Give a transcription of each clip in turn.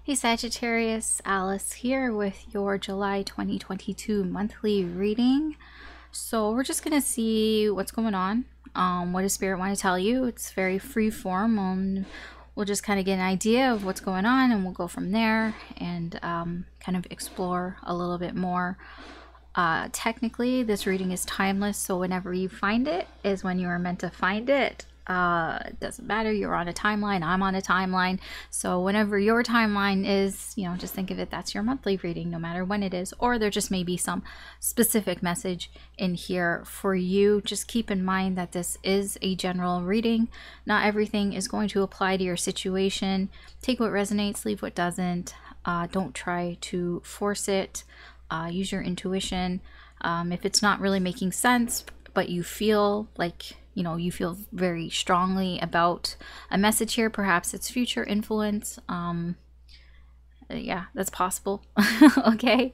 Hey Sagittarius, Alice here with your July 2022 monthly reading. So we're just going to see what's going on. What does Spirit want to tell you? It's very free form. We'll just kind of get an idea of what's going on and we'll go from there and kind of explore a little bit more. Technically, this reading is timeless, so whenever you find it is when you are meant to find it. It doesn't matter, you're on a timeline, I'm on a timeline, so whenever your timeline is, just think of it, that's your monthly reading, no matter when it is, or there just may be some specific message in here for you. Just keep in mind that this is a general reading. Not everything is going to apply to your situation. Take what resonates, leave what doesn't. Don't try to force it. Use your intuition. If it's not really making sense, but you feel like you feel very strongly about a message here, perhaps it's future influence. Yeah, that's possible. Okay.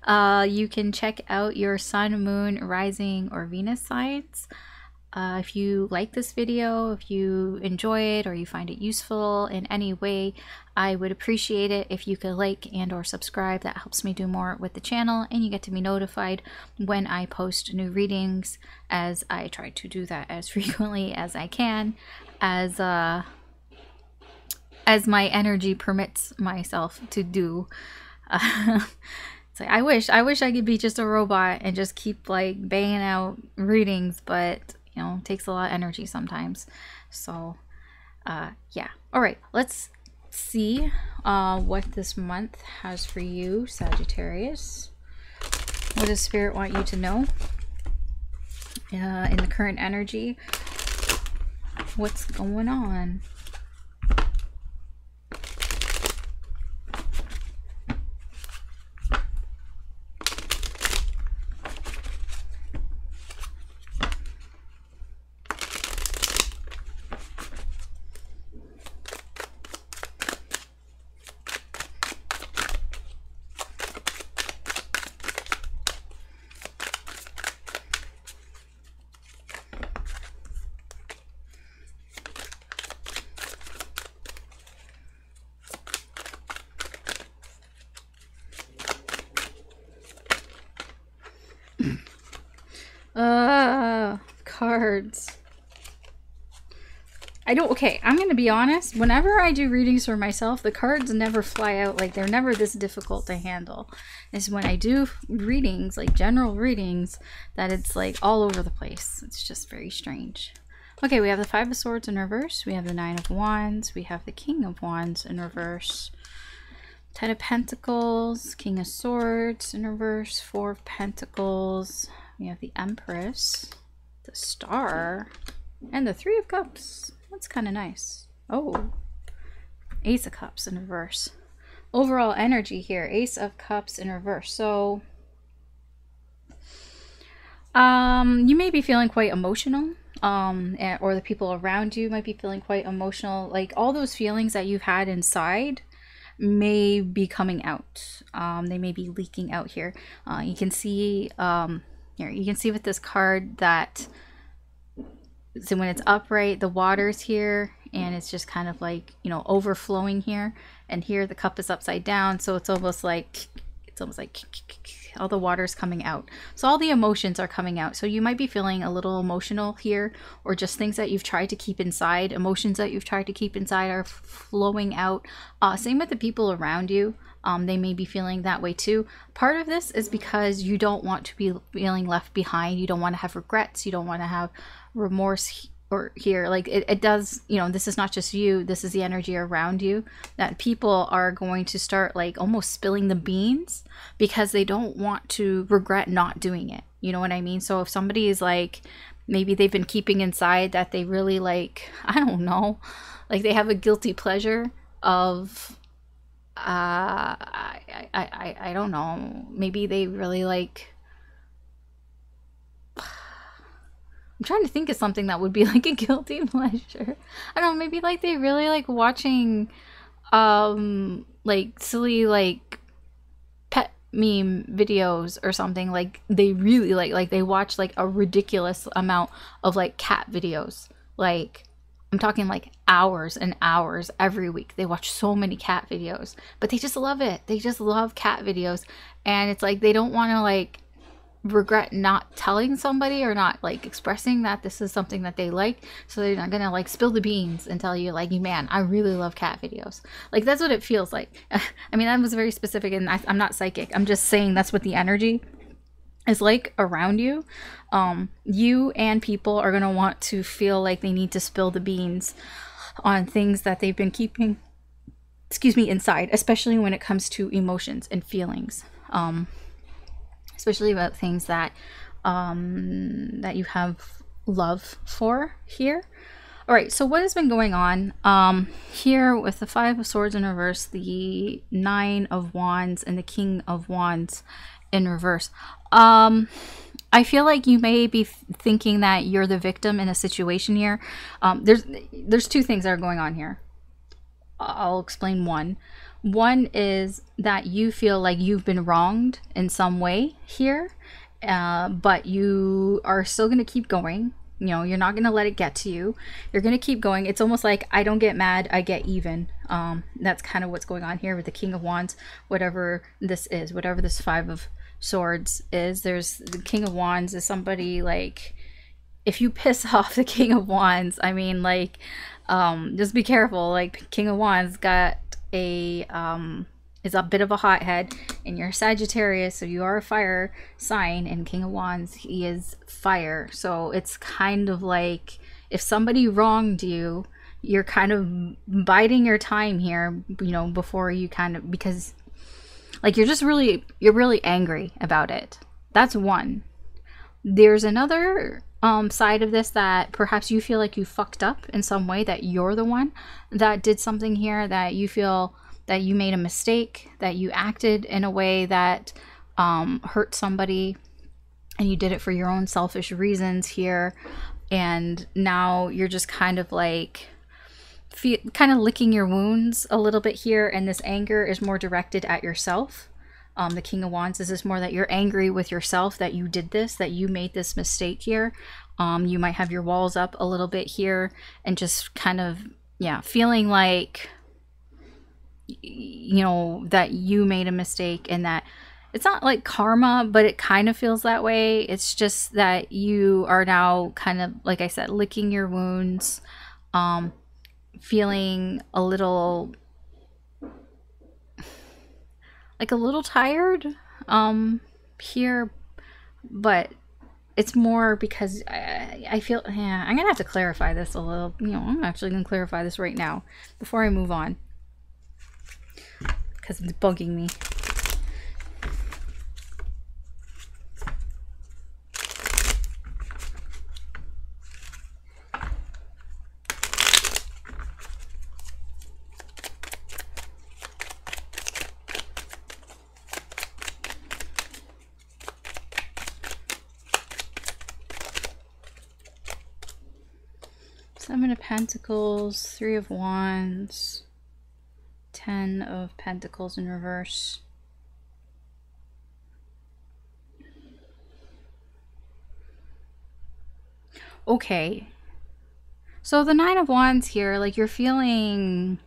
You can check out your sun, moon, rising, or Venus signs. If you like this video, if you enjoy it, or you find it useful in any way, I would appreciate it if you could like and or subscribe. That helps me do more with the channel, and you get to be notified when I post new readings, as I try to do that as frequently as I can, as my energy permits myself to do. It's like, I wish I could be just a robot and just keep like banging out readings, but it takes a lot of energy sometimes. So yeah, all right, let's see what this month has for you, Sagittarius. What does Spirit want you to know in the current energy? What's going on? Cards. Okay, I'm gonna be honest, whenever I do readings for myself, the cards never fly out. Like, they're never this difficult to handle. It's when I do readings, like general readings, that it's like all over the place. It's just very strange. Okay, we have the Five of Swords in reverse, we have the Nine of Wands, we have the King of Wands in reverse, Ten of Pentacles, King of Swords in reverse, Four of Pentacles, we have the Empress, the Star, and the Three of Cups. That's kind of nice. Oh, Ace of Cups in reverse. Overall energy here, Ace of Cups in reverse. So you may be feeling quite emotional, or the people around you might be feeling quite emotional. Like, all those feelings that you've had inside may be coming out. They may be leaking out here. You can see here, you can see with this card that, so when it's upright, the water's here, and it's just kind of like, overflowing here. And here the cup is upside down, so it's almost like all the water's coming out. So all the emotions are coming out. So you might be feeling a little emotional here, or just things that you've tried to keep inside. Emotions that you've tried to keep inside are flowing out. Same with the people around you. They may be feeling that way too. Part of this is because you don't want to be feeling left behind. You don't want to have regrets. You don't want to have remorse or here. Like, it does, this is not just you. This is the energy around you, that people are going to start like almost spilling the beans because they don't want to regret not doing it. You know what I mean? So if somebody is like, maybe they've been keeping inside that they really like, I don't know, like they have a guilty pleasure of I don't know, maybe they really like, I'm trying to think of something that would be like a guilty pleasure. I don't know, maybe like they really like watching like silly like pet meme videos or something. Like they really like they watch like a ridiculous amount of like cat videos. Like I'm talking like hours and hours every week. They watch so many cat videos, but they just love it. They just love cat videos. And it's like they don't want to like regret not telling somebody or not like expressing that this is something that they like. So they're not gonna like spill the beans and tell you like, man, I really love cat videos. Like that's what it feels like. I mean, that was very specific, and I'm not psychic. I'm just saying that's what the energy is like around you. You and people are going to want to feel like they need to spill the beans on things that they've been keeping, excuse me, inside, especially when it comes to emotions and feelings, especially about things that that you have love for here. All right, so what has been going on here with the Five of Swords in reverse, the Nine of Wands, and the King of Wands in reverse? I feel like you may be thinking that you're the victim in a situation here. There's two things that are going on here. I'll explain one. One is that you feel like you've been wronged in some way here, but you are still going to keep going. You know, you're not going to let it get to you. You're going to keep going. It's almost like I don't get mad, I get even. That's kind of what's going on here with the King of Wands, whatever this is, whatever this Five of Swords is. There's the King of Wands is somebody like, if you piss off the King of Wands, I mean, like, just be careful. Like, King of Wands got a is a bit of a hothead, and you're Sagittarius, so you are a fire sign, and King of Wands, he is fire. So it's kind of like if somebody wronged you, you're kind of biding your time here, you know, before you kind of, because like you're really angry about it. That's one. There's another side of this that perhaps you feel like you fucked up in some way, that you're the one that did something here, that you feel that you made a mistake, that you acted in a way that hurt somebody, and you did it for your own selfish reasons here, and now you're just kind of like kind of licking your wounds a little bit here, and this anger is more directed at yourself. The King of Wands is this more that you're angry with yourself, that you did this, that you made this mistake here. You might have your walls up a little bit here, and just kind of, yeah, feeling like, you know, that you made a mistake, and that it's not like karma, but it kind of feels that way. It's just that you are now kind of, like I said, licking your wounds, feeling a little, like a little tired here, but it's more because I feel, yeah, I'm gonna have to clarify this a little. You know, I'm actually gonna clarify this right now before I move on, because it's bugging me. Seven of Pentacles, Three of Wands, Ten of Pentacles in reverse. Okay. So the Nine of Wands here, like you're feeling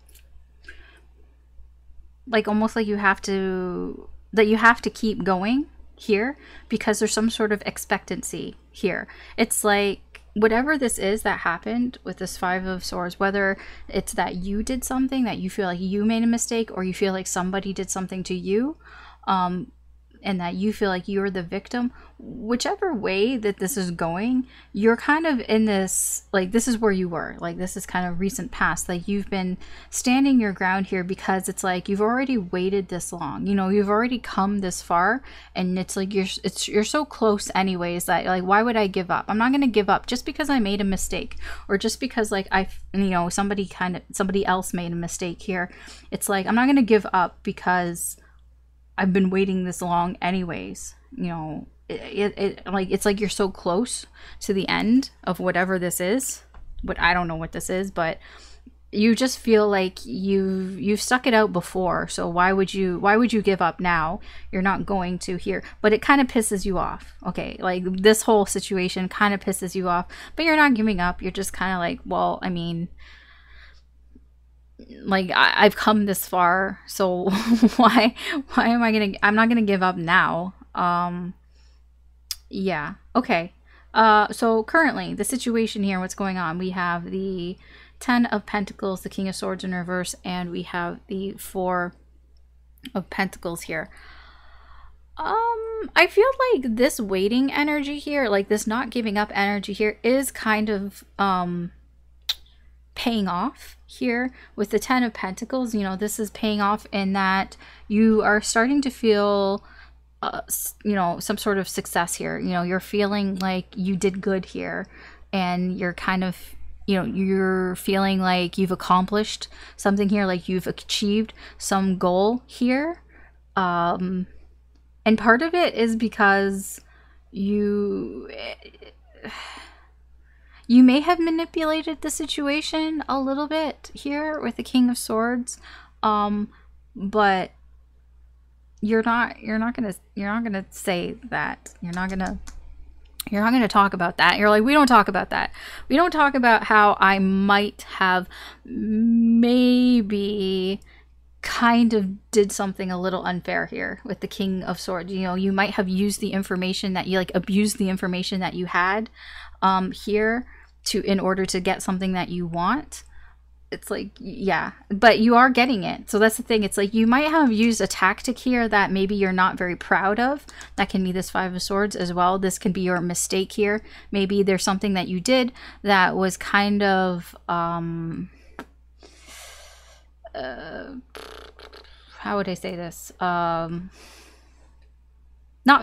like almost like you have to keep going here, because there's some sort of expectancy here. It's like whatever this is that happened with this Five of Swords, whether it's that you did something, that you feel like you made a mistake, or you feel like somebody did something to you, and that you feel like you're the victim, whichever way that this is going, you're kind of in this, like, this is where you were, like, this is kind of recent past, like, you've been standing your ground here, because it's like you've already waited this long, you know, you've already come this far, and it's like you're so close anyways, that like, why would I give up? I'm not gonna give up just because I made a mistake, or just because like you know, somebody else made a mistake here. It's like, I'm not gonna give up because I've been waiting this long anyways. You know, it's like you're so close to the end of whatever this is. But I don't know what this is, but you just feel like you've stuck it out before, so why would you give up now? You're not going to here. But it kind of pisses you off. Okay, like this whole situation kind of pisses you off, but you're not giving up. You're just kind of like, well, I mean, like I've come this far, so why am I gonna, I'm not gonna give up now. Yeah, okay. So currently the situation here, what's going on, we have the Ten of Pentacles, the King of Swords in reverse, and we have the Four of Pentacles here. I feel like this waiting energy here, like this not giving up energy here, is kind of paying off here with the Ten of Pentacles. You know, this is paying off in that you are starting to feel you know, some sort of success here. You know, you're feeling like you did good here, and you're kind of, you know, you're feeling like you've accomplished something here, like you've achieved some goal here. And part of it is because you may have manipulated the situation a little bit here with the King of Swords, but you're not gonna say that. You're not gonna talk about that. You're like, we don't talk about that. We don't talk about how I might have maybe kind of did something a little unfair here with the King of Swords. You know, you might have used the information that you, like, abused the information that you had here in order to get something that you want. It's like, yeah, but you are getting it. So that's the thing. It's like you might have used a tactic here that maybe you're not very proud of. That can be this Five of Swords as well. This can be your mistake here. Maybe there's something that you did that was kind of, how would I say this? Not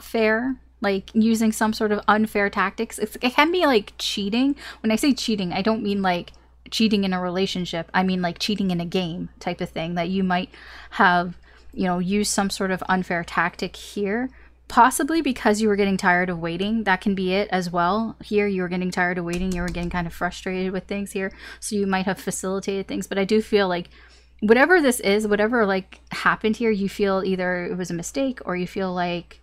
fair. Like using some sort of unfair tactics. It can be like cheating. When I say cheating, I don't mean like cheating in a relationship. I mean like cheating in a game type of thing, that you might have, you know, used some sort of unfair tactic here, possibly because you were getting tired of waiting. That can be it as well. Here you were getting tired of waiting, you were getting kind of frustrated with things here, so you might have facilitated things. But I do feel like whatever this is, whatever like happened here, you feel either it was a mistake, or you feel like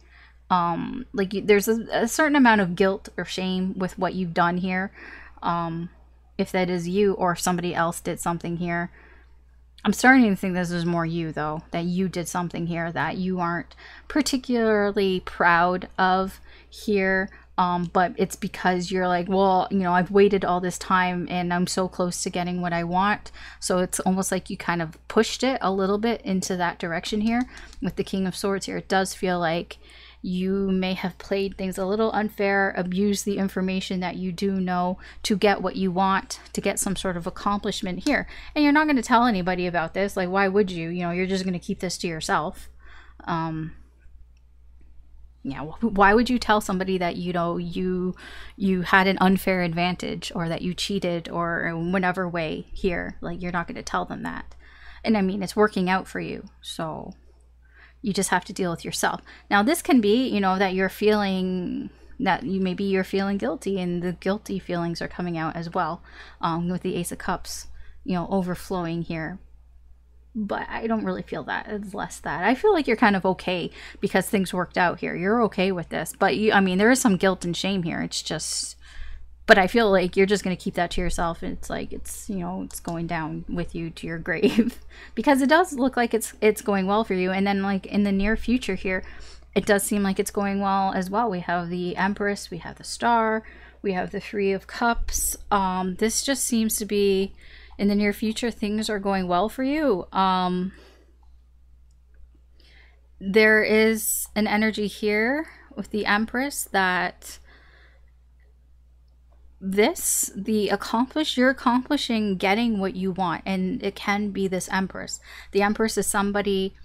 there's a certain amount of guilt or shame with what you've done here. If that is you, or if somebody else did something here. I'm starting to think this is more you, though, that you did something here that you aren't particularly proud of here. But it's because you're like, well, you know, I've waited all this time and I'm so close to getting what I want. So it's almost like you kind of pushed it a little bit into that direction here with the King of Swords here. It does feel like you may have played things a little unfair, abused the information that you do know to get what you want, to get some sort of accomplishment here. And you're not going to tell anybody about this. Like, why would you? You know, you're just going to keep this to yourself. Yeah, why would you tell somebody that, you know, you had an unfair advantage, or that you cheated, or in whatever way here? Like, you're not going to tell them that. And I mean, it's working out for you, so you just have to deal with yourself. Now, this can be, you know, that you're feeling that you're feeling guilty, and the guilty feelings are coming out as well, with the Ace of Cups, you know, overflowing here. But I don't really feel that. It's less that. I feel like you're kind of okay because things worked out here. You're okay with this. But I mean, there is some guilt and shame here. It's just, but I feel like you're just going to keep that to yourself. And it's like, it's, you know, it's going down with you to your grave because it does look like it's going well for you. And then like in the near future here, it does seem like it's going well as well. We have the Empress, we have the Star, we have the Three of Cups. This just seems to be, in the near future, things are going well for you. There is an energy here with the Empress that you're accomplishing getting what you want, and it can be this Empress. The Empress is somebody,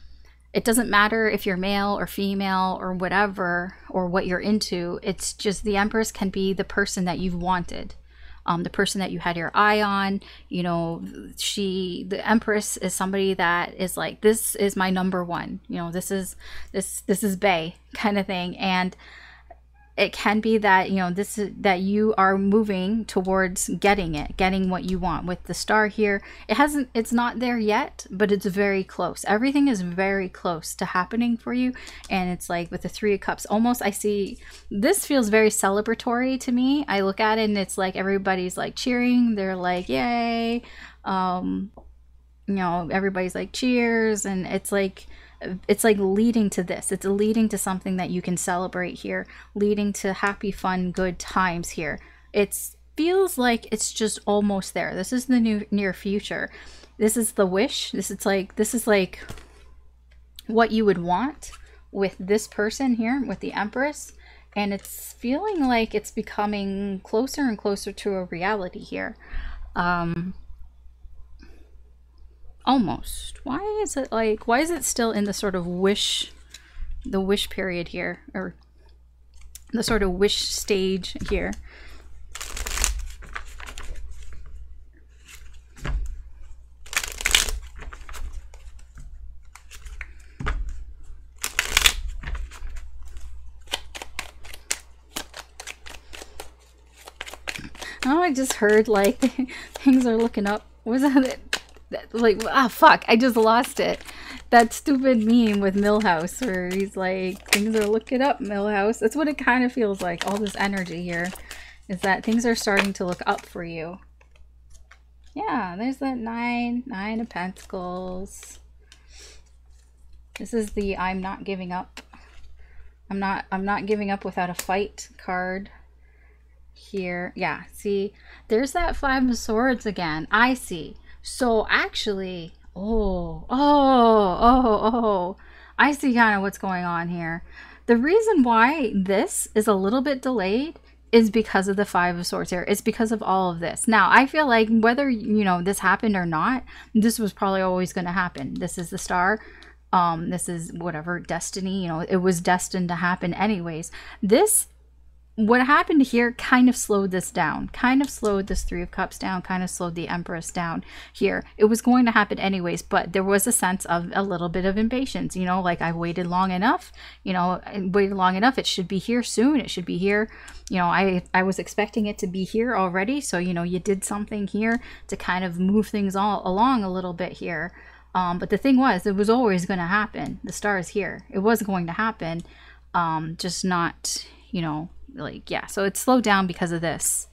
it doesn't matter if you're male or female or whatever, or what you're into. It's just the Empress can be the person that you've wanted. The person that you had your eye on, you know, the Empress is somebody that is like, this is my number one, you know, this is bae kind of thing. And it can be that, you know, this is that you are moving towards getting what you want. With the star here, it's not there yet, but it's very close. Everything is very close to happening for you. And it's like with the Three of Cups, almost I see this feels very celebratory to me. I look at it and it's like everybody's like cheering. They're like, yay. You know, everybody's like cheers, and it's like leading to this. It's leading to something that you can celebrate here, leading to happy, fun, good times here. It feels like it's just almost there. This is the near future. This is the wish. This is like what you would want with this person here, with the Empress. And it's feeling like it's becoming closer and closer to a reality here. Almost. Why is it still in the sort of wish period here, or the sort of wish stage here? Oh, I just heard like things are looking up. Was that like, ah, fuck, I just lost it. That stupid meme with Milhouse where he's like, things are looking up, Milhouse. That's what it kind of feels like. All this energy here is that things are starting to look up for you. Yeah, there's that nine of Pentacles. This is the I'm not giving up. I'm not giving up without a fight card here. Yeah, see, there's that Five of Swords again. I see. So actually, I see kind of what's going on here. The reason why this is a little bit delayed is because of the Five of Swords here. It's because of all of this. Now, I feel like whether, you know, this happened or not, this was probably always going to happen. This is the star. This is whatever, destiny, you know, it was destined to happen anyways. What happened here kind of slowed this down, kind of slowed this Three of Cups down, kind of slowed the Empress down here. It was going to happen anyways, but there was a sense of a little bit of impatience, you know, like I waited long enough, you know, it should be here soon. It should be here. You know, I was expecting it to be here already. So, you know, you did something here to kind of move things all along a little bit here. But the thing was, it was always going to happen. The star is here. It was going to happen. Just not, you know, like, yeah, so it slowed down because of this.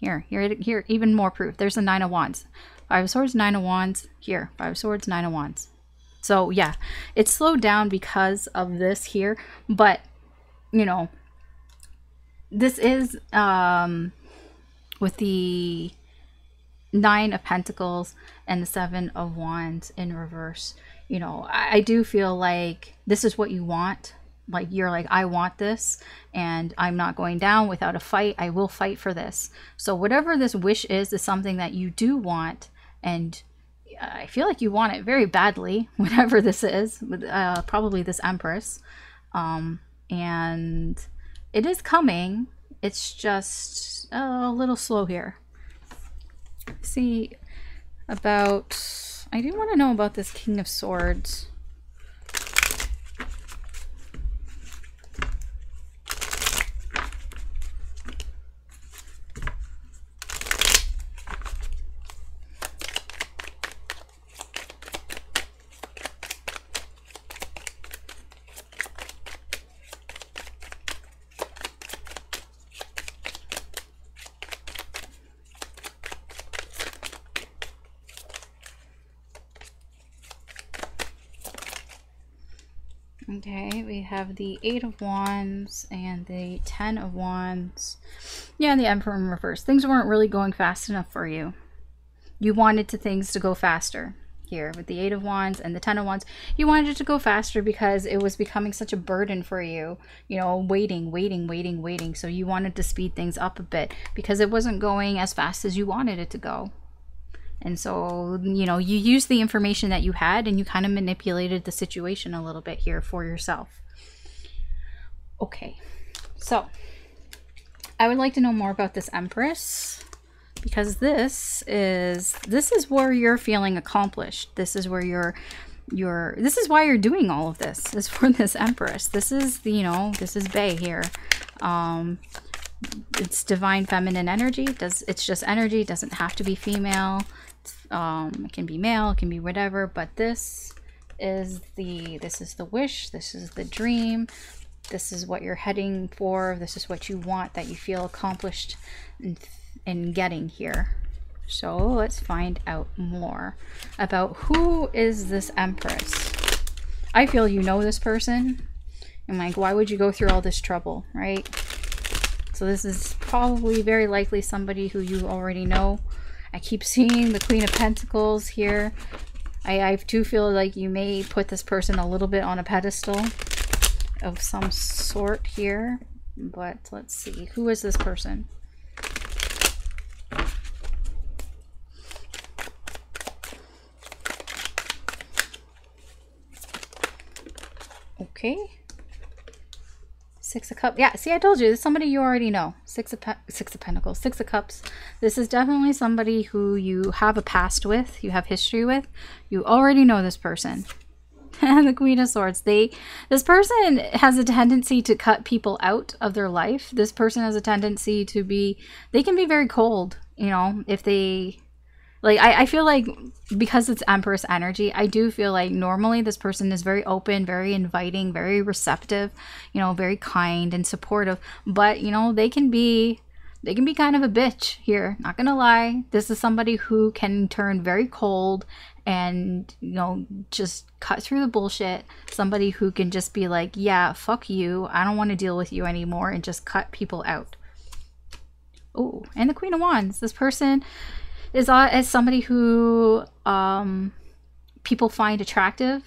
Here, even more proof. There's the Nine of Wands. Five of Swords, Nine of Wands. Here, Five of Swords, Nine of Wands. So yeah, it slowed down because of this here. But, you know, this is with the Nine of Pentacles and the Seven of Wands in reverse. You know, I do feel like this is what you want. Like, you're like, I want this, and I'm not going down without a fight. I will fight for this. So whatever this wish is something that you do want, and I feel like you want it very badly, whatever this is, probably this Empress. And it is coming. It's just a little slow here. See, I do want to know about this King of Swords. Okay, we have the Eight of Wands and the Ten of Wands. Yeah, and the Emperor in reverse. Things weren't really going fast enough for you. You wanted things to go faster. Here, with the Eight of Wands and the Ten of Wands, you wanted it to go faster because it was becoming such a burden for you. You know, waiting. So you wanted to speed things up a bit because it wasn't going as fast as you wanted it to go. And so, you know, you used the information that you had and you kind of manipulated the situation a little bit here for yourself. Okay, so I would like to know more about this Empress, because this is where you're feeling accomplished. This is where you're this is why you're doing all of this, is for this Empress. This is the, you know, this is Bae here. It's divine feminine energy. It's just energy. It doesn't have to be female. It can be male, it can be whatever, but this is the wish, this is the dream, this is what you're heading for, this is what you want, that you feel accomplished in getting here. So let's find out more about who is this Empress. I feel you know this person. I'm like, why would you go through all this trouble, right? So this is probably very likely somebody who you already know. I keep seeing the Queen of Pentacles here. I do feel like you may put this person a little bit on a pedestal of some sort here. But let's see. Who is this person? Okay. Six of Cups. Yeah, see, I told you, this is somebody you already know. Six of Pentacles, Six of Cups. This is definitely somebody who you have a past with, you have history with. You already know this person. And the Queen of Swords. This person has a tendency to cut people out of their life. This person has a tendency to be, they can be very cold, you know, if they... Like, I feel like because it's Empress energy, I do feel like normally this person is very open, very inviting, very receptive, you know, very kind and supportive. But, you know, they can be kind of a bitch here. Not gonna lie. This is somebody who can turn very cold and, you know, just cut through the bullshit. Somebody who can just be like, yeah, fuck you. I don't want to deal with you anymore, and just cut people out. Oh, and the Queen of Wands. This person is as somebody who people find attractive.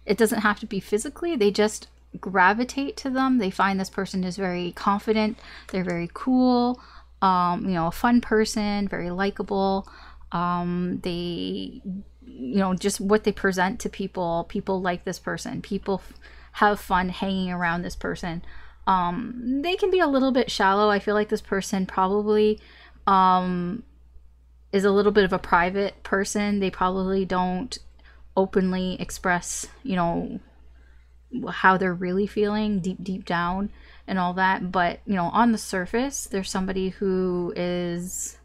It doesn't have to be physically, they just gravitate to them. They find this person is very confident, they're very cool, you know, a fun person, very likable. They, you know, just what they present to people like this person. People have fun hanging around this person. They can be a little bit shallow. I feel like this person probably is a little bit of a private person. They probably don't openly express, you know, how they're really feeling deep down and all that. But, you know, on the surface, there's somebody who is,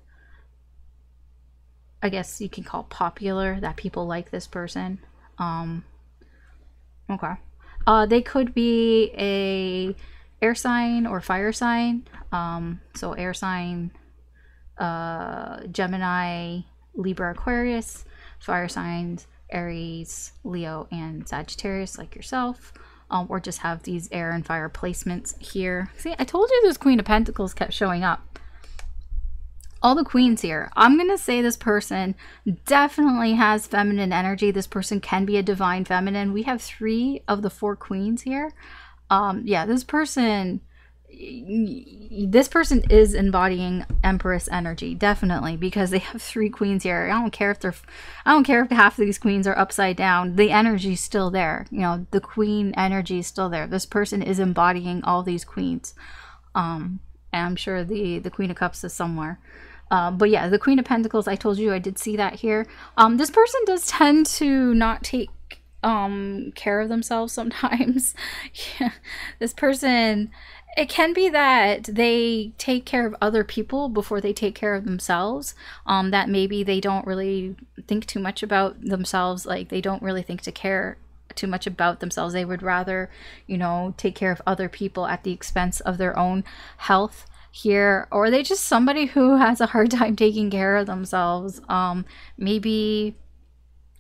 I guess you can call popular, that people like this person. Okay. They could be a air sign or fire sign. So air sign, Gemini, Libra, Aquarius. Fire signs, Aries, Leo, and Sagittarius, like yourself. Or just have these air and fire placements here. See, I told you this Queen of Pentacles kept showing up. All the queens here. I'm gonna say this person definitely has feminine energy. This person can be a divine feminine. We have 3 of the 4 queens here. Yeah, this person is embodying Empress energy, definitely, because they have 3 queens here. I don't care if half of these queens are upside down. The energy's still there. You know, the queen energy is still there. This person is embodying all these queens. And I'm sure the Queen of Cups is somewhere. But yeah, the Queen of Pentacles, I told you I did see that here. This person does tend to not take care of themselves sometimes. Yeah, this person, it can be that they take care of other people before they take care of themselves. That maybe they don't really think too much about themselves. Like, they don't really think to care too much about themselves. They would rather, you know, take care of other people at the expense of their own health here. Or they just somebody who has a hard time taking care of themselves. Maybe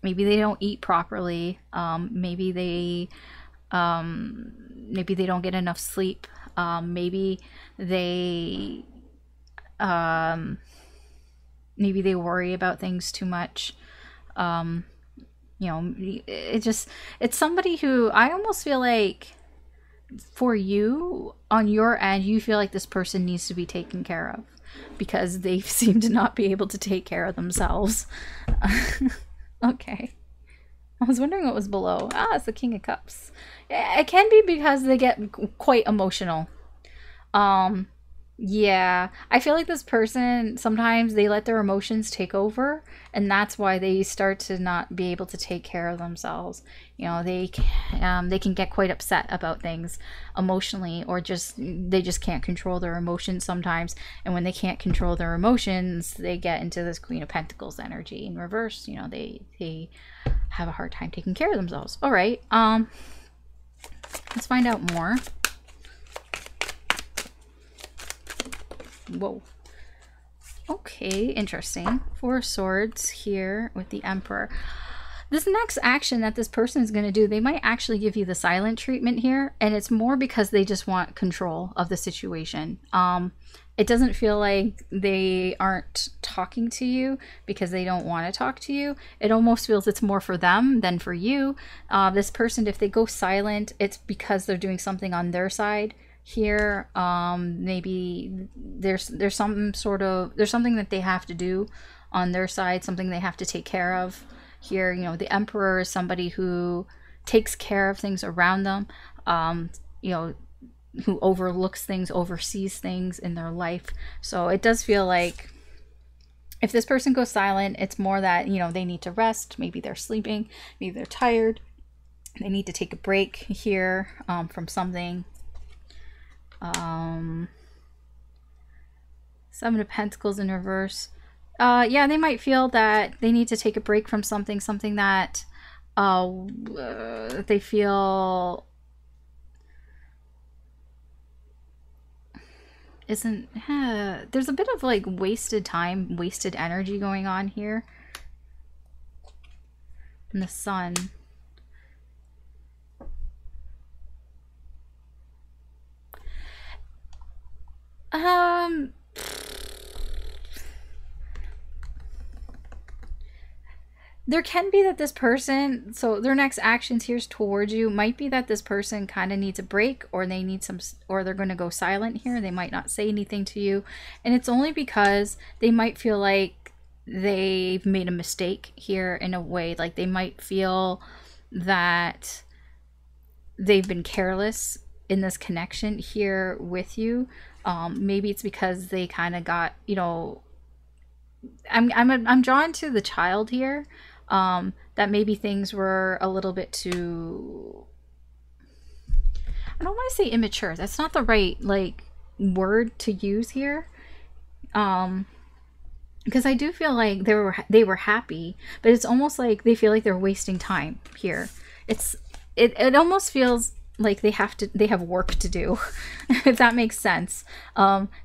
they don't eat properly. Maybe they don't get enough sleep. Maybe they worry about things too much. You know, it's somebody who I almost feel like, for you, on your end, you feel like this person needs to be taken care of because they seem to not be able to take care of themselves. Okay. I was wondering what was below. Ah, it's the King of Cups. It can be because they get quite emotional. Yeah, I feel like this person sometimes they let their emotions take over, and that's why they start to not be able to take care of themselves. You know, they can get quite upset about things emotionally, or just they just can't control their emotions sometimes. And when they can't control their emotions, they get into this Queen of Pentacles energy in reverse. You know, they have a hard time taking care of themselves. All right, let's find out more. Whoa. Okay, interesting. Four of Swords here with the Emperor. This next action that this person is going to do, they might actually give you the silent treatment here, and it's more because they just want control of the situation. It doesn't feel like they aren't talking to you because they don't want to talk to you. It almost feels it's more for them than for you. This person, if they go silent, it's because they're doing something on their side here. Maybe there's something that they have to do on their side, something they have to take care of here. You know, the Emperor is somebody who takes care of things around them, you know, who overlooks things, oversees things in their life. So it does feel like if this person goes silent, it's more that, you know, they need to rest. Maybe they're sleeping, maybe they're tired, they need to take a break here from something. Seven of Pentacles in reverse. Yeah, they might feel that they need to take a break from something that they feel isn't, there's a bit of like wasted time, wasted energy going on here. And the Sun. There can be that this person, so their next actions here's towards you might be that this person kind of needs a break, or they need some, or they're going to go silent here. They might not say anything to you, and it's only because they might feel like they've made a mistake here in a way. Like they might feel that they've been careless in this connection here with you. Maybe it's because they kind of got, you know, I'm drawn to the child here. That maybe things were a little bit too, I don't want to say immature. That's not the right like word to use here. Because I do feel like they were happy, but it's almost like they feel like they're wasting time here. It almost feels like they have work to do, if that makes sense.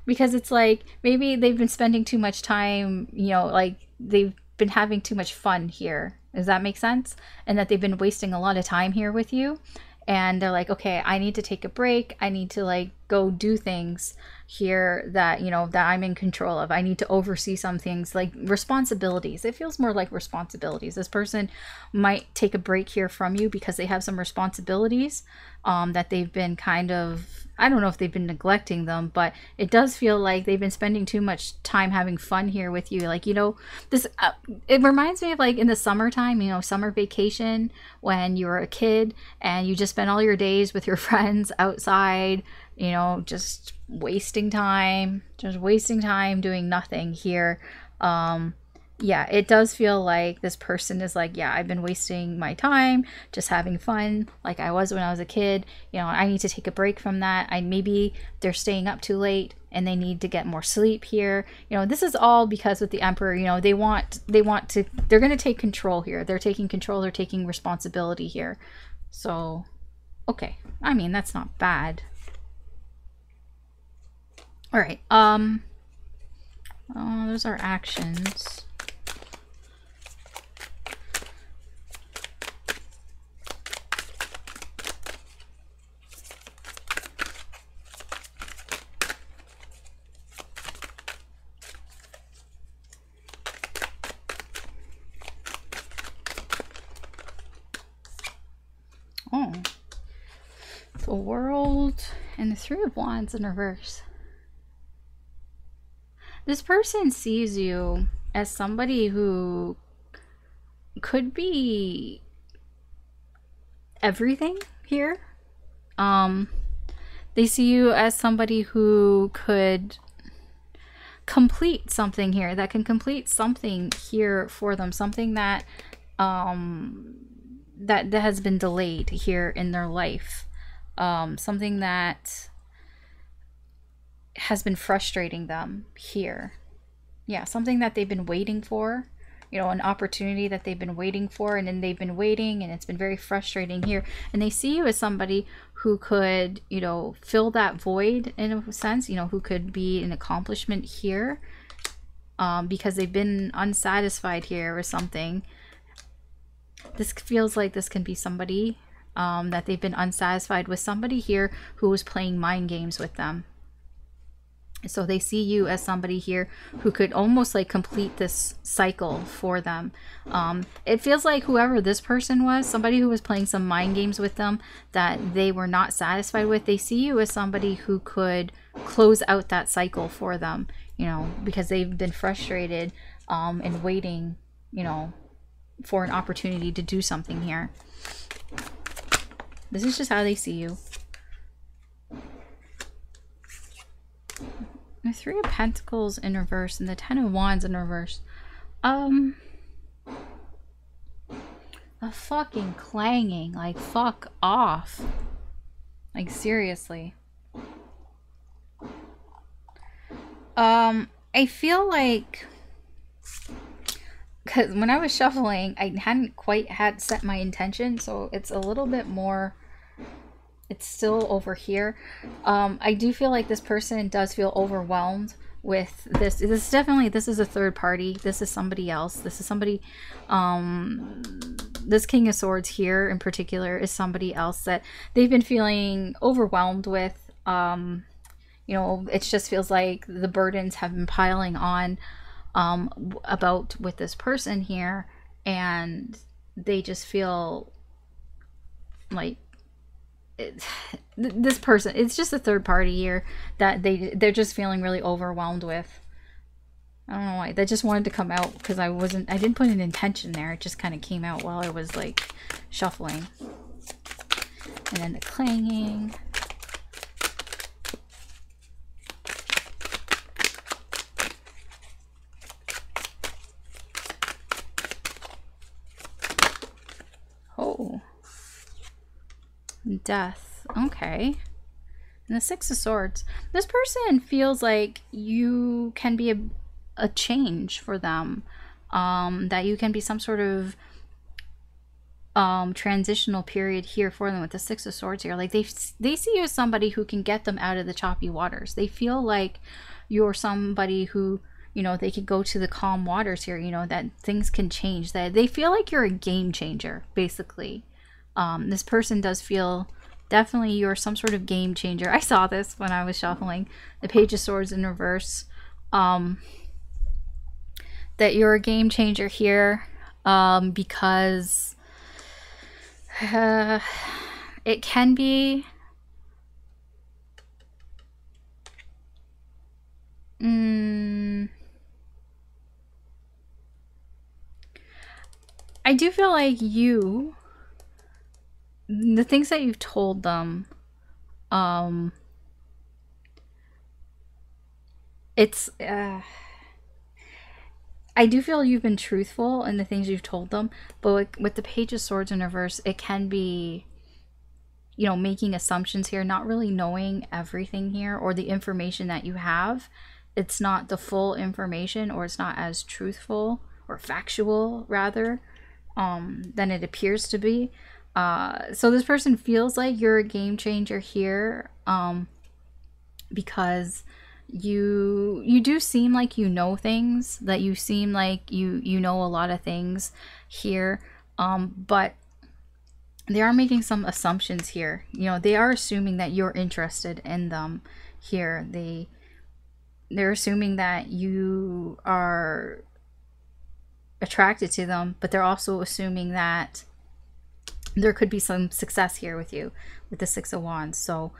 Because it's like maybe they've been spending too much time, you know, like they've been having too much fun here. Does that make sense? And that they've been wasting a lot of time here with you. And they're like, okay, I need to take a break. I need to like go do things here that, you know, that I'm in control of. I need to oversee some things like responsibilities. It feels more like responsibilities. This person might take a break here from you because they have some responsibilities that they've been kind of, I don't know if they've been neglecting them, but it does feel like they've been spending too much time having fun here with you. Like, you know, this, it reminds me of like in the summertime, you know, summer vacation when you were a kid and you just spent all your days with your friends outside, you know, just wasting time doing nothing here. Yeah, it does feel like this person is like, yeah, I've been wasting my time just having fun like I was when I was a kid. You know, I need to take a break from that. Maybe they're staying up too late and they need to get more sleep here. You know, this is all because with the Emperor, you know, they're going to take control here. They're taking control, they're taking responsibility here. So, okay. I mean, that's not bad. All right. Those are actions. Oh, the World and the Three of Wands in reverse. This person sees you as somebody who could be everything here. They see you as somebody who could complete something here, that can complete something here for them, something that that has been delayed here in their life, something that has been frustrating them here. Yeah, something that they've been waiting for, you know, an opportunity that they've been waiting for, and then they've been waiting and it's been very frustrating here. And they see you as somebody who could, you know, fill that void in a sense, you know, who could be an accomplishment here, because they've been unsatisfied here or something. This feels like this can be somebody that they've been unsatisfied with, somebody here who was playing mind games with them. So they see you as somebody here who could almost like complete this cycle for them. It feels like whoever this person was, somebody who was playing some mind games with them that they were not satisfied with, they see you as somebody who could close out that cycle for them, you know, because they've been frustrated and waiting, you know, for an opportunity to do something here. This is just how they see you. The Three of Pentacles in reverse and the Ten of Wands in reverse. A fucking clanging. Like, fuck off. Like, seriously. I feel like... because when I was shuffling, I hadn't quite had set my intention, so it's a little bit more... it's still over here. I do feel like this person does feel overwhelmed with this. This is a third party. This is somebody else. This is somebody, this King of Swords here in particular is somebody else that they've been feeling overwhelmed with. You know, it just feels like the burdens have been piling on about with this person here, and they just feel like this person, it's just a third party here that they're just feeling really overwhelmed with. I don't know why that just wanted to come out, because I didn't put an intention there. It just kind of came out while I was like shuffling. And then the clanging. Oh, Death. Okay. And the Six of Swords. This person feels like you can be a change for them. That you can be some sort of transitional period here for them with the Six of Swords here. Like they see you as somebody who can get them out of the choppy waters. They feel like you're somebody who, you know, they could go to the calm waters here, you know, that things can change. That they feel like you're a game changer, basically. This person does feel definitely you're some sort of game changer. I saw this when I was shuffling the Page of Swords in reverse. That you're a game changer here, because it can be I do feel like you, the things that you've told them, it's I do feel you've been truthful in the things you've told them, but with the Page of Swords in reverse, it can be, you know, making assumptions here, not really knowing everything here, or the information that you have, it's not the full information, or it's not as truthful or factual rather than it appears to be. So this person feels like you're a game changer here, because you do seem like you know things, that you seem like you know a lot of things here, but they are making some assumptions here. You know, they are assuming that you're interested in them here. They're assuming that you are attracted to them, but they're also assuming that there could be some success here with you with the Six of Wands. So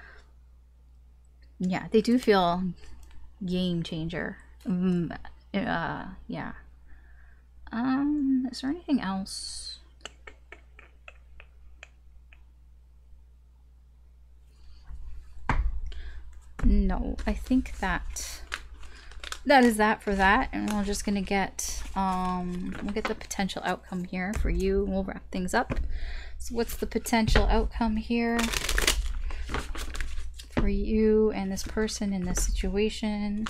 yeah, they do feel game changer. Yeah. Is there anything else? No, I think that is that for that, and we're just gonna get we'll get the potential outcome here for you. We'll wrap things up. So what's the potential outcome here for you and this person in this situation?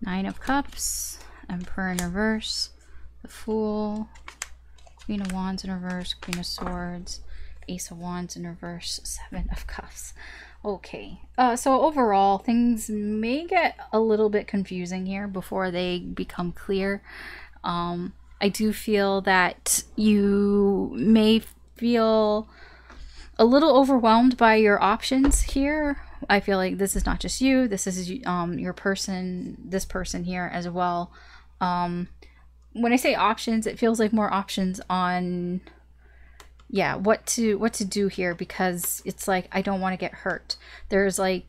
Nine of Cups, Emperor in reverse, the Fool, Queen of Wands in reverse, Queen of Swords, Ace of Wands in reverse, Seven of Cups. Okay, so overall, things may get a little bit confusing here before they become clear. I do feel that you may feel a little overwhelmed by your options here. I feel like this is not just you, this is your person, this person here as well. When I say options, it feels like more options on, yeah, what to do here, because it's like I don't want to get hurt. There's like,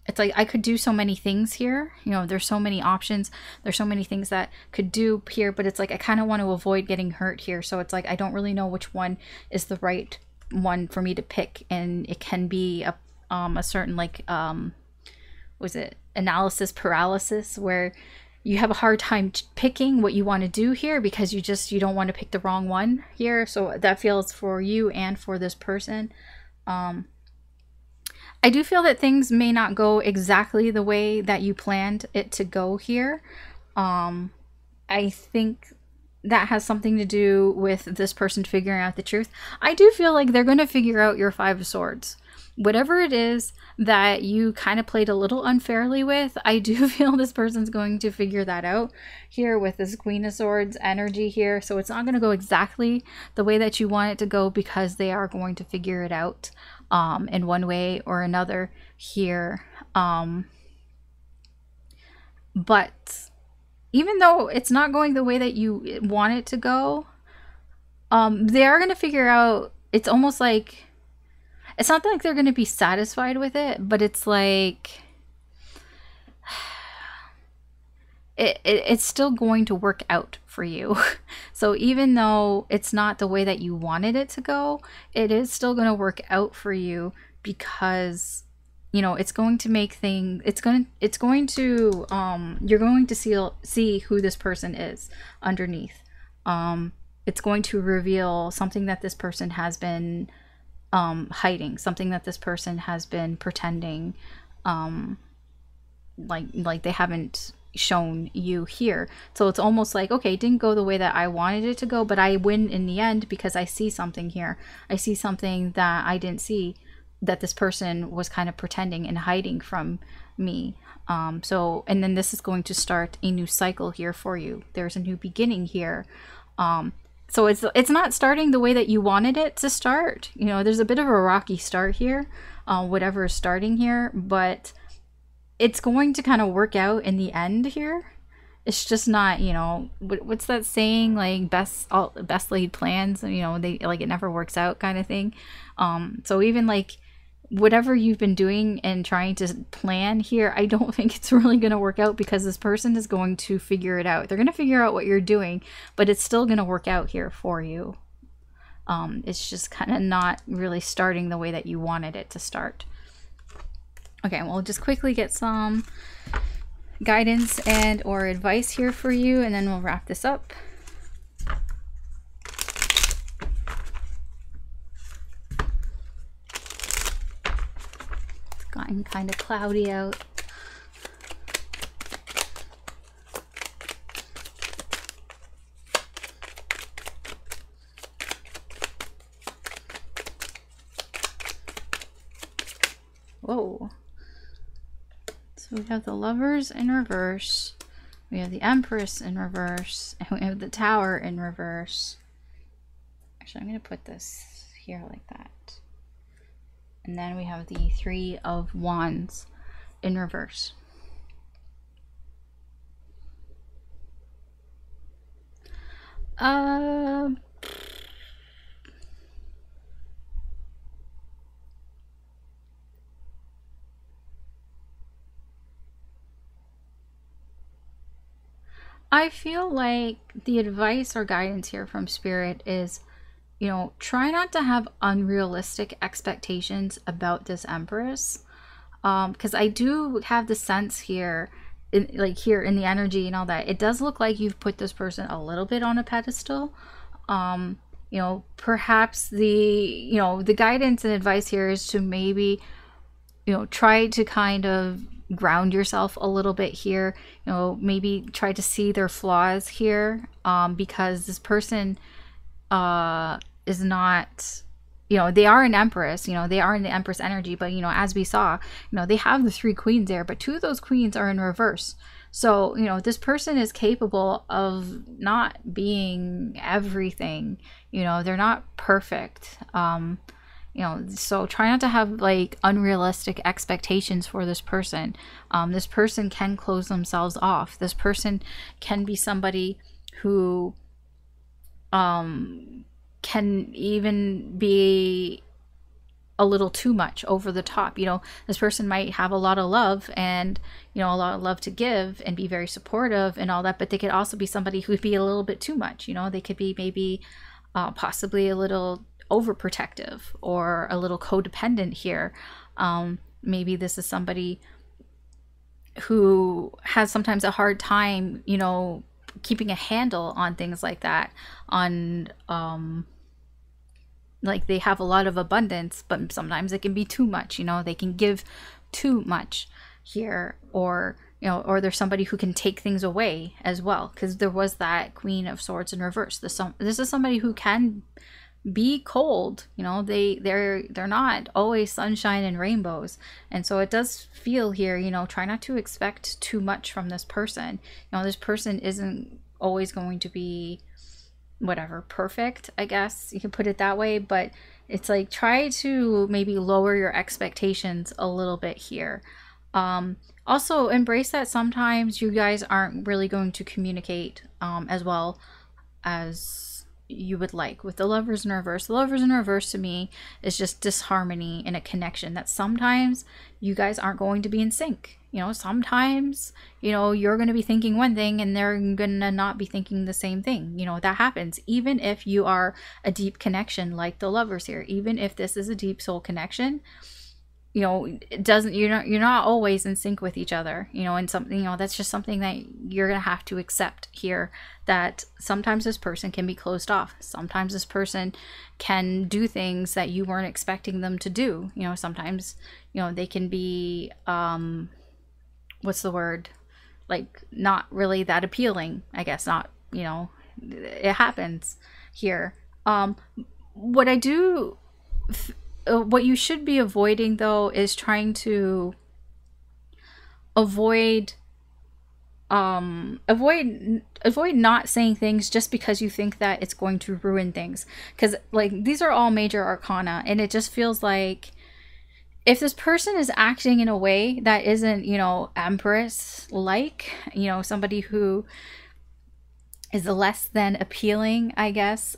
it's like I could do so many things here, you know, there's so many options, there's so many things that could do here, but it's like I kind of want to avoid getting hurt here. So it's like I don't really know which one is the right one for me to pick, and it can be a certain like was it analysis paralysis, where you have a hard time picking what you want to do here because you don't want to pick the wrong one here. So that feels for you and for this person. I do feel that things may not go exactly the way that you planned it to go here. I think that has something to do with this person figuring out the truth. I do feel like they're going to figure out your Five of Swords. Whatever it is that you kind of played a little unfairly with, I do feel this person's going to figure that out here with this Queen of Swords energy here. So it's not going to go exactly the way that you want it to go, because they are going to figure it out in one way or another here. But even though it's not going the way that you want it to go, they are going to figure out, it's almost like, it's not like they're going to be satisfied with it, but it's like it's still going to work out for you. So even though it's not the way that you wanted it to go, it is still going to work out for you, because you know it's going to make things, it's going to you're going to see who this person is underneath. It's going to reveal something that this person has been hiding, something that this person has been pretending, like they haven't shown you here. So it's almost like, okay, it didn't go the way that I wanted it to go, but I win in the end because I see something here. I see something that I didn't see, that this person was kind of pretending and hiding from me. So, and then this is going to start a new cycle here for you. There's a new beginning here. So it's not starting the way that you wanted it to start. You know, there's a bit of a rocky start here, whatever is starting here, but it's going to kind of work out in the end here. It's just not, you know, what's that saying, like best laid plans, you know, they like it never works out kind of thing. So even like whatever you've been doing and trying to plan here, I don't think it's really going to work out, because this person is going to figure it out. They're going to figure out what you're doing, but it's still going to work out here for you. It's just kind of not really starting the way that you wanted it to start. Okay, we'll just quickly get some guidance and or advice here for you, and then we'll wrap this up. It's gotten kind of cloudy out. Whoa. So we have the Lovers in reverse, we have the Empress in reverse, and we have the Tower in reverse. Actually, I'm going to put this here like that. And then we have the Three of Wands in reverse. I feel like the advice or guidance here from Spirit is, you know, try not to have unrealistic expectations about this Empress. Because I do have the sense here, like here in the energy and all that, it does look like you've put this person a little bit on a pedestal. You know, perhaps the guidance and advice here is to maybe, you know, try to kind of ground yourself a little bit here. You know, maybe try to see their flaws here, because this person is not, you know, they are an Empress, you know, they are in the Empress energy, but, you know, as we saw, you know, they have the 3 queens there, but 2 of those queens are in reverse. So, you know, this person is capable of not being everything, you know, they're not perfect. You know, so try not to have like unrealistic expectations for this person. This person can close themselves off. This person can be somebody who can even be a little too much, over the top. You know, this person might have a lot of love and, you know, a lot of love to give and be very supportive and all that, but they could also be somebody who'd be a little bit too much. You know, they could be maybe possibly a little overprotective or a little codependent here. Maybe this is somebody who has sometimes a hard time, you know, keeping a handle on things like that, on like they have a lot of abundance, but sometimes it can be too much, you know, they can give too much here, or, you know, or there's somebody who can take things away as well, because there was that Queen of Swords in reverse. This is somebody who can be cold, you know, they're not always sunshine and rainbows. And so it does feel here, you know, try not to expect too much from this person. You know, this person isn't always going to be whatever, perfect, I guess you can put it that way, but it's like try to maybe lower your expectations a little bit here. Also embrace that sometimes you guys aren't really going to communicate as well as you would like. With the Lovers in reverse, the Lovers in reverse to me is just disharmony in a connection, that sometimes you guys aren't going to be in sync. You know, sometimes, you know, you're going to be thinking one thing and they're going to not be thinking the same thing. You know, that happens. Even if you are a deep connection like the Lovers here, even if this is a deep soul connection, you know, it doesn't, you're not always in sync with each other, you know, and something, you know, that's just something that you're going to have to accept here, that sometimes this person can be closed off. Sometimes this person can do things that you weren't expecting them to do. You know, sometimes, you know, they can be, what's the word? Like not really that appealing, I guess. Not, you know, it happens here. What you should be avoiding though is trying to avoid not saying things just because you think that it's going to ruin things, because like these are all major arcana, and it just feels like if this person is acting in a way that isn't, you know, Empress like, you know, somebody who is less than appealing, I guess,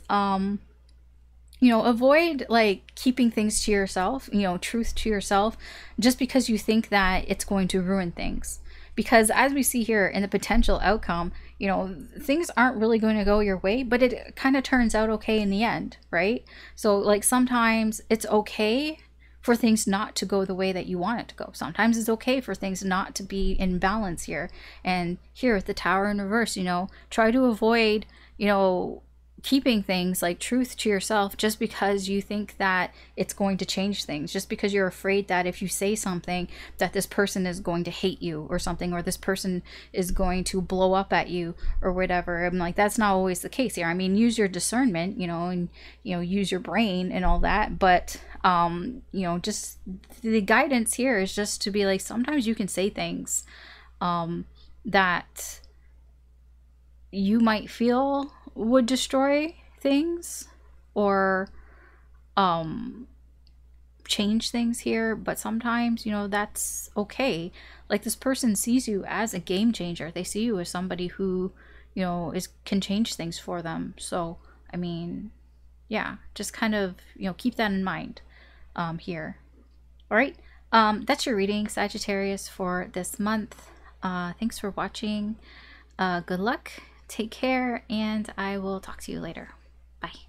you know, avoid like keeping things to yourself, you know, truth to yourself, just because you think that it's going to ruin things. Because as we see here in the potential outcome, you know, things aren't really going to go your way, but it kind of turns out okay in the end, right? So like sometimes it's okay for things not to go the way that you want it to go. Sometimes it's okay for things not to be in balance here. And here with the Tower in reverse, you know, try to avoid, you know, keeping things like truth to yourself just because you think that it's going to change things, just because you're afraid that if you say something that this person is going to hate you or something, or this person is going to blow up at you or whatever. I'm like, that's not always the case here. I mean, use your discernment, you know, and, you know, use your brain and all that, but you know, just the guidance here is just to be like, sometimes you can say things that you might feel would destroy things or change things here, but sometimes, you know, that's okay. Like this person sees you as a game changer. They see you as somebody who, you know, can change things for them. So I mean, yeah, just kind of, you know, keep that in mind here. All right, that's your reading, Sagittarius, for this month. Thanks for watching. Good luck, take care, and I will talk to you later. Bye.